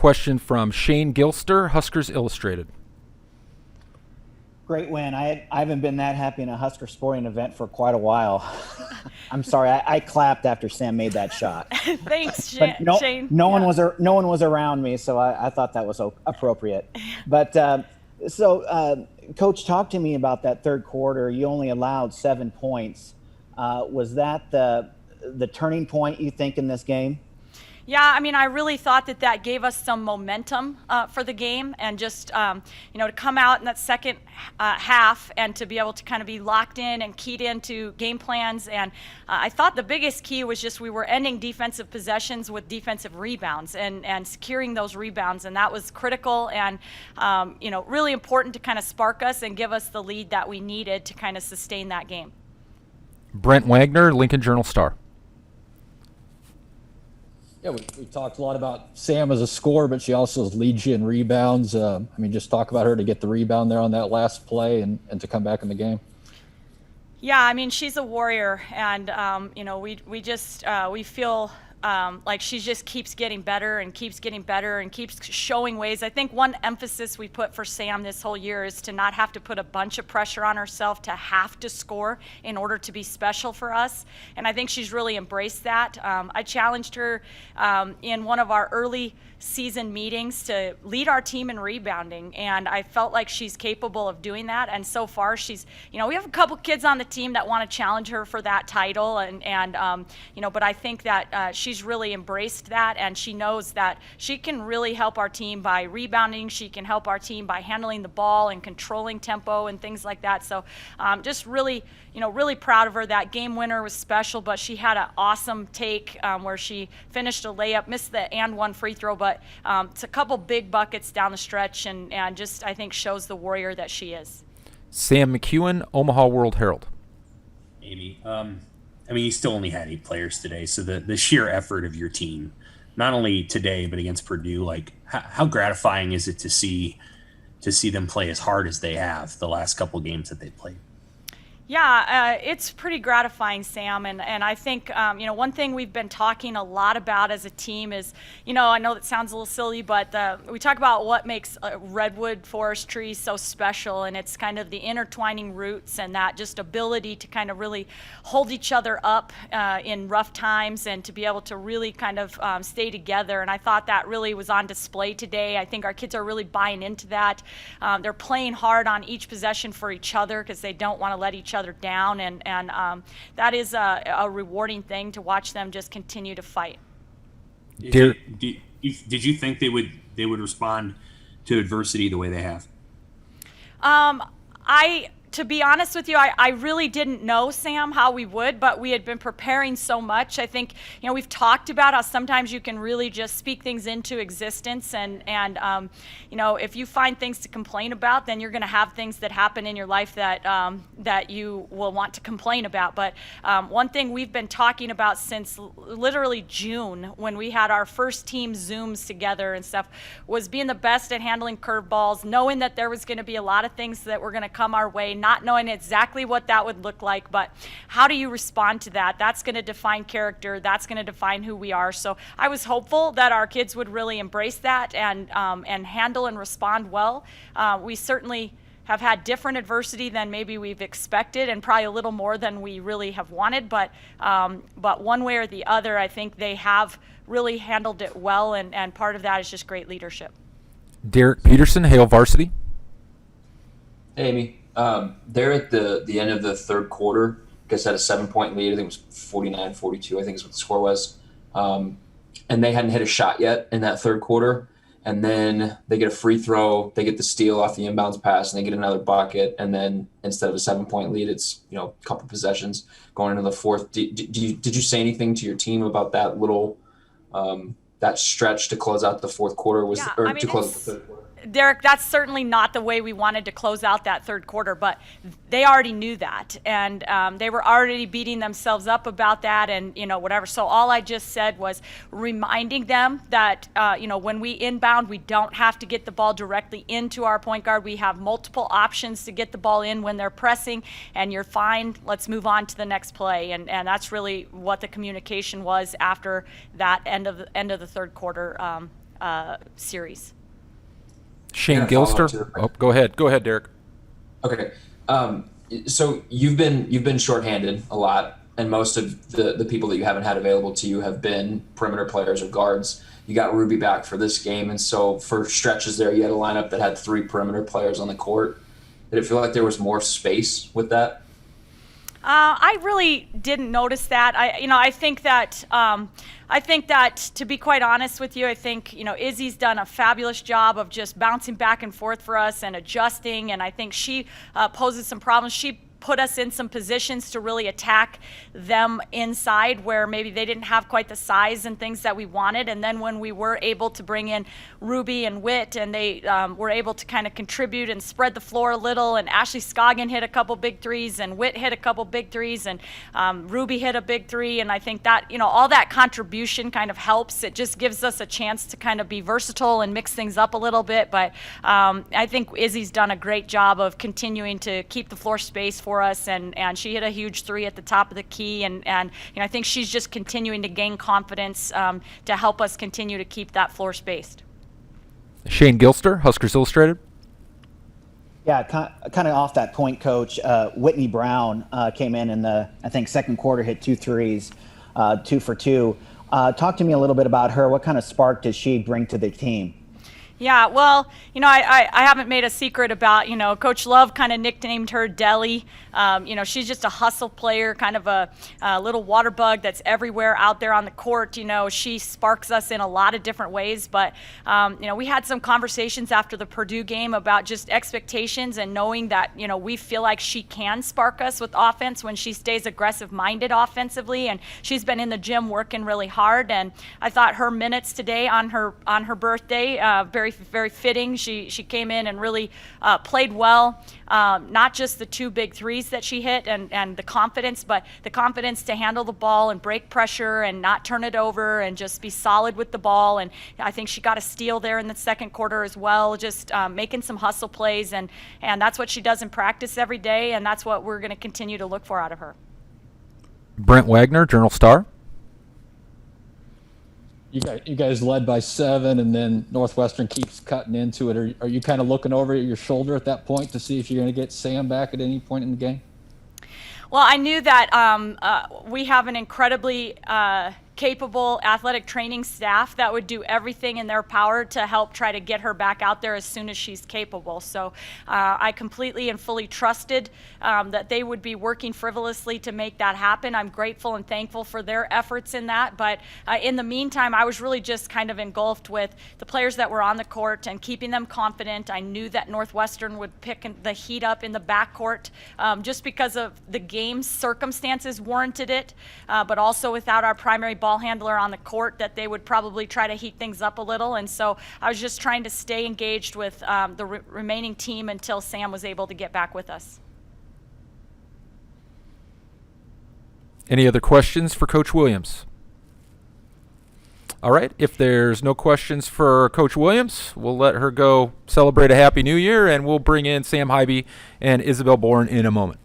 question from Shane Gilster, Huskers Illustrated. Great win. I haven't been that happy in a Husker sporting event for quite a while. I'm sorry. I clapped after Sam made that shot. Thanks, Shane. No one was around me, so I thought that was appropriate. But Coach, talk to me about that third quarter. You only allowed 7 points. Was that the turning point, you think, in this game? Yeah, I mean, I really thought that gave us some momentum for the game, and just, to come out in that second half and to be able to kind of be locked in and keyed into game plans. And I thought the biggest key was just we were ending defensive possessions with defensive rebounds and securing those rebounds. And that was critical and, really important to kind of spark us and give us the lead that we needed to kind of sustain that game. Brent Wagner, Lincoln Journal-Star. Yeah, we talked a lot about Sam as a scorer, but she also leads you in rebounds. Just talk about her to get the rebound there on that last play and to come back in the game. Yeah, I mean, she's a warrior, and we feel like she just keeps getting better and keeps showing ways. I think one emphasis we put for Sam this whole year is to not have to put a bunch of pressure on herself to have to score in order to be special for us. And I think she's really embraced that. I challenged her in one of our early season meetings to lead our team in rebounding, and I felt like she's capable of doing that. And so far she's, we have a couple kids on the team that want to challenge her for that title, but I think that she's really embraced that, and she knows that she can really help our team by rebounding. She can help our team by handling the ball and controlling tempo and things like that. So just really proud of her. That game winner was special, but she had an awesome take where she finished a layup, missed the and one free throw, but it's a couple big buckets down the stretch, and just, I think, shows the warrior that she is. Sam McEwen, Omaha World Herald. Amy, you still only had 8 players today, so the sheer effort of your team, not only today but against Purdue, like how gratifying is it to see them play as hard as they have the last couple games that they played? Yeah, it's pretty gratifying, Sam, and I think one thing we've been talking a lot about as a team is, I know that sounds a little silly, but we talk about what makes a redwood forest tree so special, and it's kind of the intertwining roots and that just ability to kind of really hold each other up in rough times and to be able to really kind of stay together. And I thought that really was on display today. I think our kids are really buying into that. They're playing hard on each possession for each other because they don't want to let each other down, and that is a rewarding thing to watch them just continue to fight. Did you think they would respond to adversity the way they have? To be honest with you, I really didn't know, Sam, how we would, but we had been preparing so much. I think, we've talked about how sometimes you can really just speak things into existence, and if you find things to complain about, then you're going to have things that happen in your life that you will want to complain about. But one thing we've been talking about since literally June, when we had our first team Zooms together and stuff, was being the best at handling curveballs, knowing that there was going to be a lot of things that were going to come our way, not knowing exactly what that would look like, but how do you respond to that? That's going to define character. That's going to define who we are. So I was hopeful that our kids would really embrace that and handle and respond well. We certainly have had different adversity than maybe we've expected, and probably a little more than we really have wanted. But one way or the other, I think they have really handled it well, and part of that is just great leadership. Derek Peterson, Hale Varsity. Hey, Amy. There at the end of the third quarter, I guess had a 7-point lead. I think it was 49-42, I think is what the score was. And they hadn't hit a shot yet in that third quarter. And then they get a free throw, they get the steal off the inbounds pass, and they get another bucket. And then instead of a 7-point lead, it's, a couple possessions going into the fourth. Did you say anything to your team about that little that stretch to close out the fourth quarter? To close out the third quarter? Derek, that's certainly not the way we wanted to close out that third quarter, but they already knew that, and they were already beating themselves up about that, and whatever. So all I just said was reminding them that when we inbound, we don't have to get the ball directly into our point guard. We have multiple options to get the ball in when they're pressing, and you're fine. Let's move on to the next play, and that's really what the communication was after that end of the third quarter. series. Shane Yeah, follow up Gilster. to the- Oh, go ahead. Go ahead, Derek. Okay. So you've been shorthanded a lot, and most of the people that you haven't had available to you have been perimeter players or guards. You got Ruby back for this game, and so for stretches there, you had a lineup that had 3 perimeter players on the court. Did it feel like there was more space with that? I really didn't notice that. I think that to be quite honest with you, I think Izzy's done a fabulous job of just bouncing back and forth for us and adjusting. And I think she poses some problems. She put us in some positions to really attack them inside where maybe they didn't have quite the size and things that we wanted. And then when we were able to bring in Ruby and Witt, and they were able to kind of contribute and spread the floor a little, and Ashley Scoggin hit a couple big threes, and Witt hit a couple big threes, and Ruby hit a big three. And I think that, all that contribution kind of helps. It just gives us a chance to kind of be versatile and mix things up a little bit. But I think Izzy's done a great job of continuing to keep the floor space for us, and she hit a huge three at the top of the key, and I think she's just continuing to gain confidence to help us continue to keep that floor spaced. Shane Gilster, Huskers Illustrated. Yeah, kind of off that point, Coach. Whitney Brown came in the, I think, second quarter, hit 2 threes, 2 for 2. Talk to me a little bit about her. What kind of spark does she bring to the team? Yeah, well, I haven't made a secret about, Coach Love kind of nicknamed her Deli. She's just a hustle player, kind of a little water bug that's everywhere out there on the court. She sparks us in a lot of different ways. But, we had some conversations after the Purdue game about just expectations and knowing that, we feel like she can spark us with offense when she stays aggressive-minded offensively. And she's been in the gym working really hard. And I thought her minutes today on her birthday, very, very fitting. She came in and really played well. Not just the 2 big threes that she hit and the confidence, but the confidence to handle the ball and break pressure and not turn it over and just be solid with the ball. And I think she got a steal there in the second quarter as well, just making some hustle plays. And that's what she does in practice every day, and that's what we're going to continue to look for out of her. Brent Wagner, Journal-Star. You guys led by 7, and then Northwestern keeps cutting into it. Are you kind of looking over your shoulder at that point to see if you're going to get Sam back at any point in the game? Well, I knew that we have an incredibly capable athletic training staff that would do everything in their power to help try to get her back out there as soon as she's capable. So I completely and fully trusted that they would be working frivolously to make that happen. I'm grateful and thankful for their efforts in that. But in the meantime, I was really just kind of engulfed with the players that were on the court and keeping them confident. I knew that Northwestern would pick the heat up in the backcourt just because of the game's circumstances warranted it, but also without our primary ball handler on the court, that they would probably try to heat things up a little. And so I was just trying to stay engaged with the remaining team until Sam was able to get back with us. Any other questions for Coach Williams? All right, if there's no questions for Coach Williams, we'll let her go celebrate a Happy New Year, and we'll bring in Sam Hybe and Isabel Bourne in a moment.